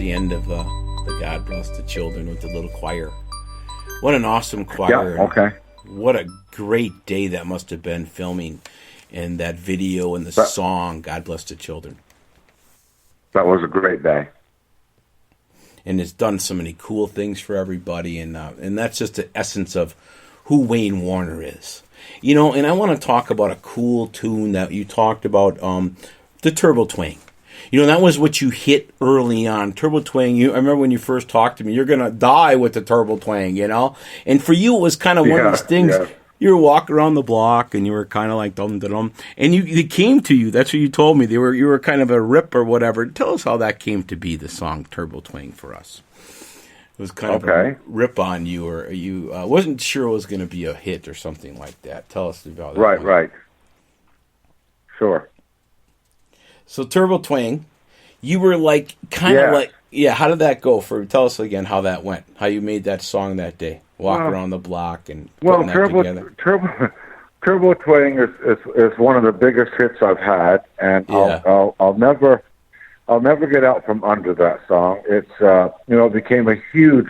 the end of the God Bless the Children with the little choir. What an awesome choir. Yeah, okay. What a great day that must have been filming and that video and the song, God Bless the Children. That was a great day. And it's done so many cool things for everybody, and that's just the essence of who Wayne Warner is. You know, and I want to talk about a cool tune that you talked about, the Turbo Twang. You know, that was what you hit early on. Turbo Twang, I remember when you first talked to me, you're going to die with the Turbo Twang, you know? And for you, it was kind of one of those things. Yeah. You were walking around the block, and you were kind of like dum-dum-dum. And they came to you. That's what you told me. You were kind of a rip or whatever. Tell us how that came to be, the song Turbo Twang for us. It was kind of a rip on you, or you wasn't sure it was going to be a hit or something like that. Tell us about that. Right. Sure. So Turbo Twang, you were like kind of like, how did that go? Tell us again how that went, how you made that song that day, around the block and putting that together. Turbo Twang is one of the biggest hits I've had, and I'll never get out from under that song. It's it became a huge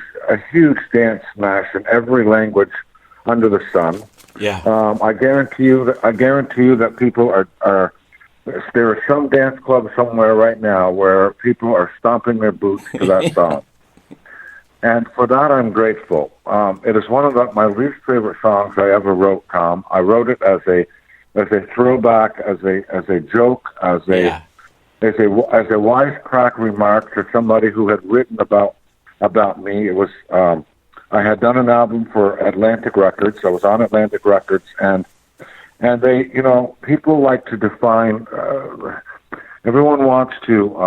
dance smash in every language under the sun. Yeah. I guarantee you that people are. There is some dance club somewhere right now where people are stomping their boots to that song. And for that, I'm grateful. It is one of my least favorite songs I ever wrote, Tom. I wrote it as a throwback, as a joke, as a wisecrack remark to somebody who had written about me. It was I had done an album for Atlantic Records. I was on Atlantic Records, and they, people like to define. Everyone wants to.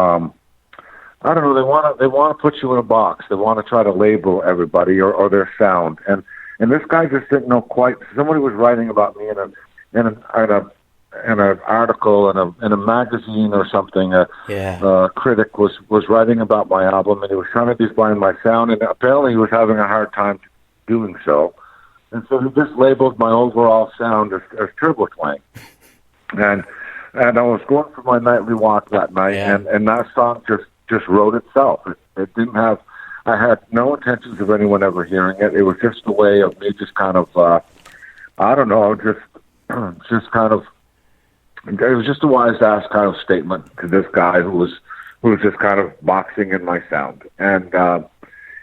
I don't know. They want to put you in a box. They want to try to label everybody or their sound. And this guy just didn't know quite. Somebody was writing about me in an article in a magazine or something. A critic was writing about my album, and he was trying to define my sound. And apparently, he was having a hard time doing so. And so he just labeled my overall sound as Turbo Twang. And I was going for my nightly walk that night, and that song just wrote itself. It didn't have, I had no intentions of anyone ever hearing it. It was just a way of me just kind of, I don't know, just kind of, it was just a wise-ass kind of statement to this guy who was just kind of boxing in my sound. And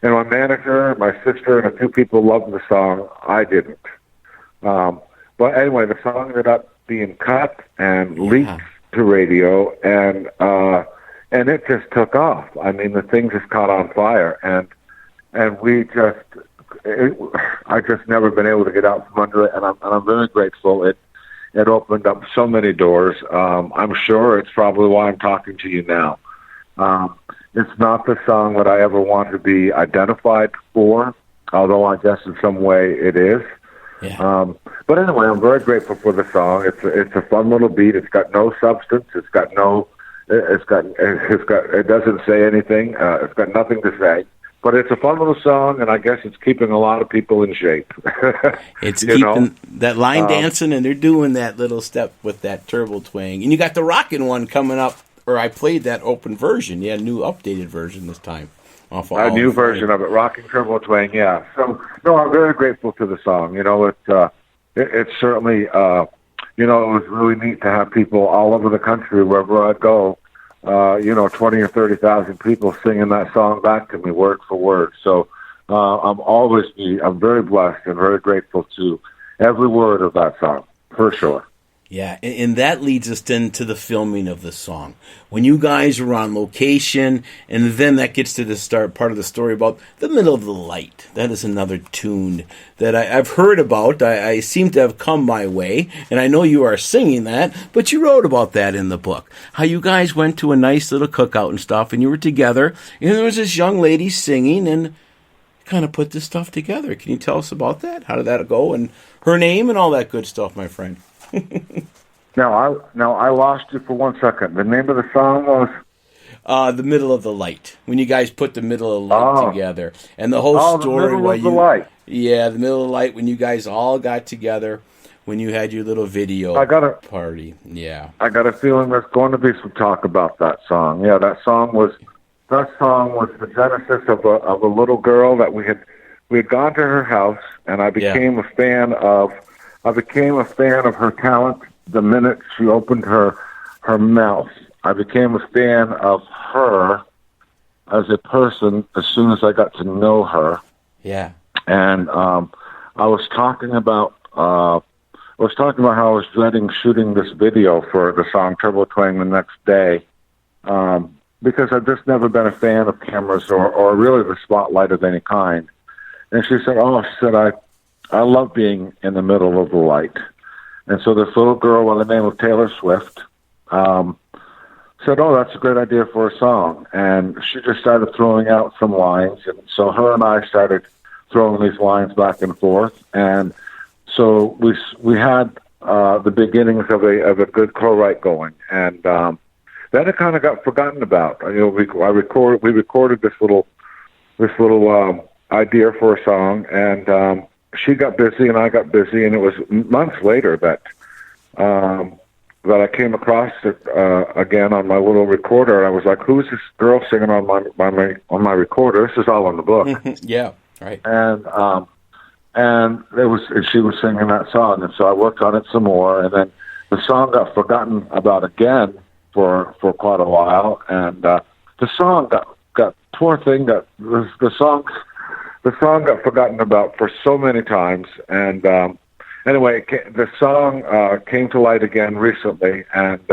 my manager, my sister, and a few people loved the song. I didn't. But anyway, the song ended up being cut and leaked to radio, and it just took off. I mean, the thing just caught on fire, and I just never been able to get out from under it, and I'm very grateful. It opened up so many doors. I'm sure it's probably why I'm talking to you now. It's not the song that I ever want to be identified for, although I guess in some way it is. Yeah. But anyway, I'm very grateful for the song. It's a fun little beat. It's got no substance. It doesn't say anything. It's got nothing to say. But it's a fun little song, and I guess it's keeping a lot of people in shape. It's keeping that line dancing, and they're doing that little step with that Turbo Twang. And you got the rockin' one coming up, or I played that open version. Yeah, new updated version this time. A new version of it, Rocking Turbo Twang, yeah. So, no, I'm very grateful to the song. It's certainly, it was really neat to have people all over the country, wherever I'd go, 20 or 30,000 people singing that song back to me word for word. So I'm very blessed and very grateful to every word of that song, for sure. Yeah, and that leads us then to the filming of the song. When you guys were on location, and then that gets to the part of the story about the middle of the light. That is another tune that I've heard about. I seem to have come my way, and I know you are singing that, but you wrote about that in the book. How you guys went to a nice little cookout and stuff, and you were together, and there was this young lady singing, and kind of put this stuff together. Can you tell us about that? How did that go? And her name and all that good stuff, my friend. Now I lost you for 1 second. The name of the song was The Middle of the Light. When you guys put the Middle of the Light together, and the whole story. The Middle of the Light. Yeah, the Middle of the Light. When you guys all got together, when you had your little video party. Yeah, I got a feeling there's going to be some talk about that song. Yeah, that song was that song was the genesis of a little girl that we had gone to her house, and I became a fan of her talent the minute she opened her mouth. I became a fan of her as a person as soon as I got to know her. Yeah. And I was talking about how I was dreading shooting this video for the song Turbo Twang the next day, because I've just never been a fan of cameras or really the spotlight of any kind. And she said, I love being in the middle of the light. And so this little girl by the name of Taylor Swift said, that's a great idea for a song. And she just started throwing out some lines. And so her and I started throwing these lines back and forth. And so we had the beginnings of a good co-write going. And then it kind of got forgotten about. We recorded this little idea for a song, and she got busy and I got busy, and it was months later that I came across it again on my little recorder. I was like, "Who is this girl singing on my recorder?" This is all on the book. Yeah, right. And she was singing that song, and so I worked on it some more, and then the song got forgotten about again for quite a while, and the song got forgotten about for so many times, and anyway, the song came to light again recently, and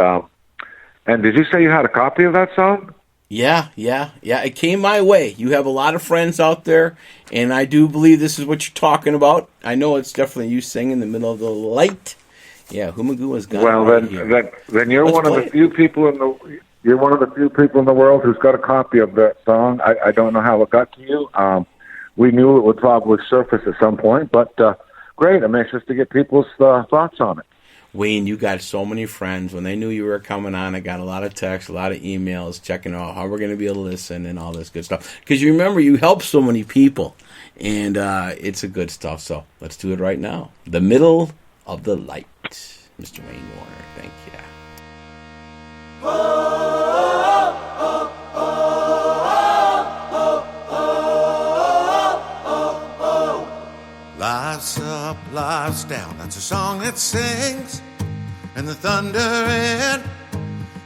did you say you had a copy of that song? Yeah, it came my way. You have a lot of friends out there, and I do believe this is what you're talking about. I know it's definitely you singing in the middle of the light. Yeah, Humagoo has got. Well, then you're one of the few people in the world who's got a copy of that song. I don't know how it got to you. We knew it would probably surface at some point, but great. I'm anxious to get people's thoughts on it. Wayne, you got so many friends. When they knew you were coming on, I got a lot of texts, a lot of emails checking out how we're going to be able to listen and all this good stuff. Because you remember, you helped so many people, and it's a good stuff. So let's do it right now. The Middle of the Light, Mr. Wayne Warner. Thank you. Life's up, life's down. That's a song that sings, and the thunder in,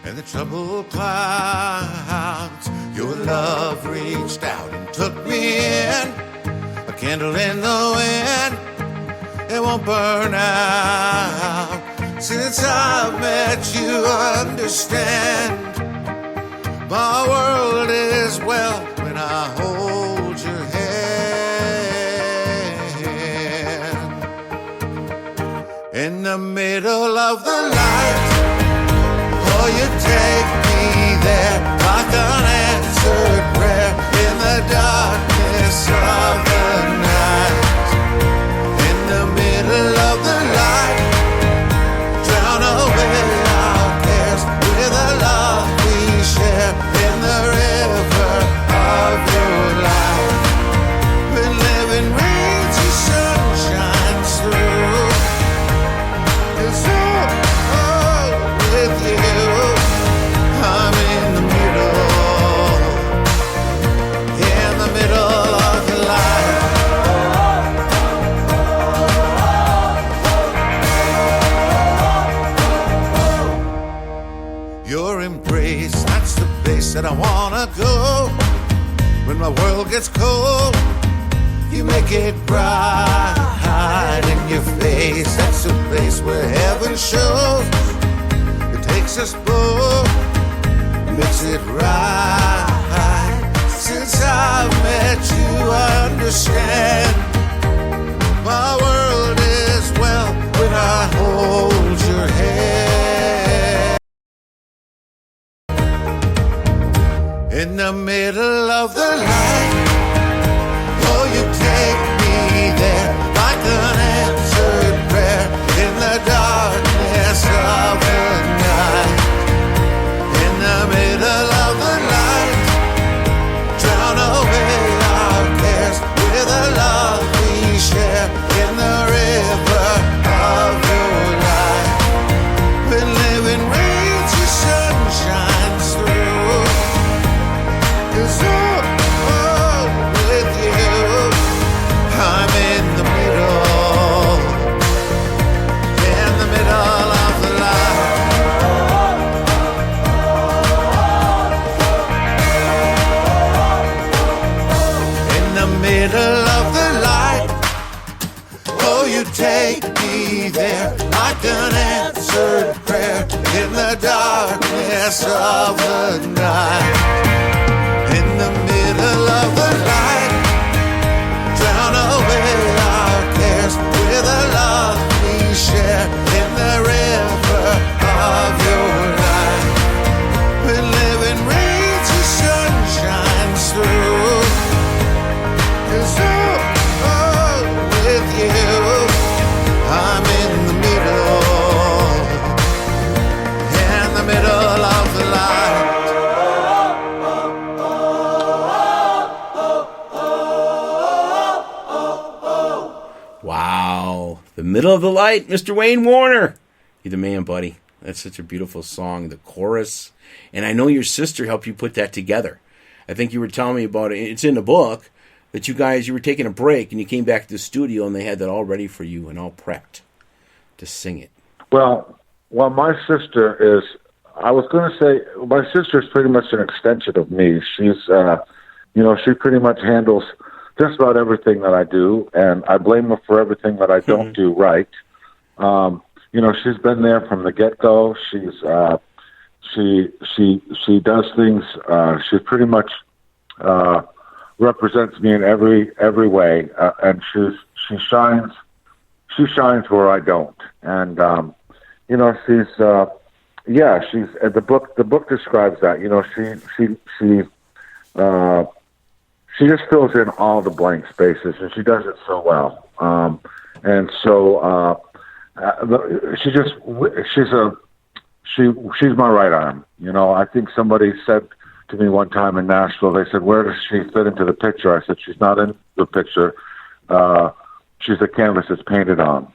and the troubled clouds. Your love reached out and took me in, a candle in the wind. It won't burn out. Since I've met you, understand my world is well when I hold your hand. In the middle of the night, oh, you take me there like an answered prayer in the darkness of the night. In the middle of the night, drown away our cares with a love we share in the river of your life. When living rains, the sun shines through. 'Cause with you, I'm in the middle of the light. Your embrace, that's the place that I wanna go. When my world gets cold, you make it bright in your face. That's the place where heaven shows. It takes us both, makes it right. Since I've met you, I understand my world is well when I hold your hand. In the middle of the night, oh, you take me there like an answered prayer in the darkness of the night. In the middle of the night, drown away our cares with a love we share in the river of your life. When living rains, your sun shines through. 'Cause you take me there like an answered prayer in the darkness of the night. In the middle of the night, drown away our cares with a love we share in the river of your life. When living rains, the sun shines through. 'Cause with you, I'm in the middle of the light. Wow. The middle of the light, Mr. Wayne Warner. You're the man, buddy. That's such a beautiful song. The chorus. And I know your sister helped you put that together. I think you were telling me about it. It's in the book that you were taking a break and you came back to the studio and they had that all ready for you and all prepped to sing it. Well, my sister is, I was going to say, my sister is pretty much an extension of me. She's, she pretty much handles just about everything that I do, and I blame her for everything that I don't do right. She's been there from the get-go. She's, she does things, she pretty much, represents me in every way, and she shines where I don't. And she's the book describes that. She just fills in all the blank spaces, and she does it so well. She's my right arm. I think somebody said to me one time in Nashville, they said, "Where does she fit into the picture?" I said, "She's not in the picture. She's a canvas that's painted on."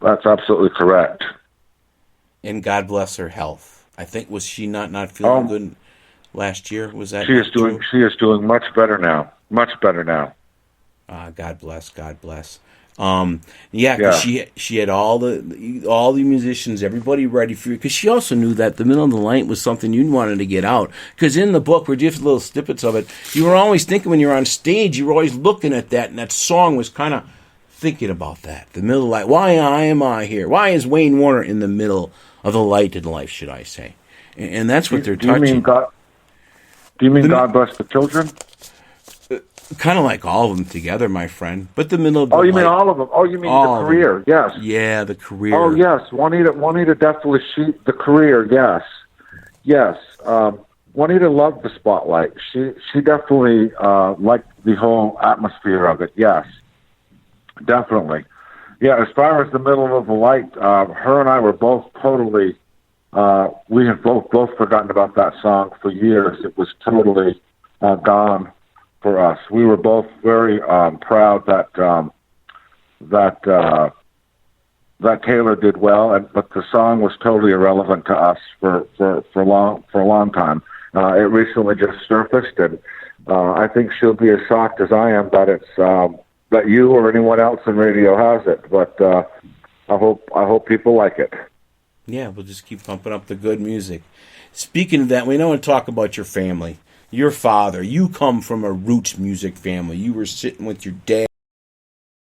That's absolutely correct. And God bless her health. I think, was she not feeling good last year? Was that she is doing much better now. Much better now. God bless. Because she had all the musicians, everybody ready for you. Because she also knew that the middle of the night was something you wanted to get out. Because in the book, we're just little snippets of it. You were always thinking when you were on stage, you were always looking at that, and that song was kind of thinking about that. The middle of the light. Why am I here? Why is Wayne Warner in the middle of the light in life? Should I say? And that's what they're touching. Do you mean God bless the children? Kind of like all of them together, my friend. But the middle of the you mean all of them? Oh, you mean the career? Yes. Yeah, the career. Oh, yes. Juanita definitely, the career, yes. Juanita loved the spotlight. She definitely liked the whole atmosphere of it, yes. Definitely. Yeah, as far as the middle of the light, her and I were both totally, we had both forgotten about that song for years. It was totally gone for us. We were both very proud that Taylor did well, but the song was totally irrelevant to us for a long time. It recently just surfaced, and I think she'll be as shocked as I am that it's that you or anyone else in radio has it. But I hope people like it. Yeah, we'll just keep pumping up the good music. Speaking of that, we want to talk about your family. Your father, you come from a roots music family. You were sitting with your dad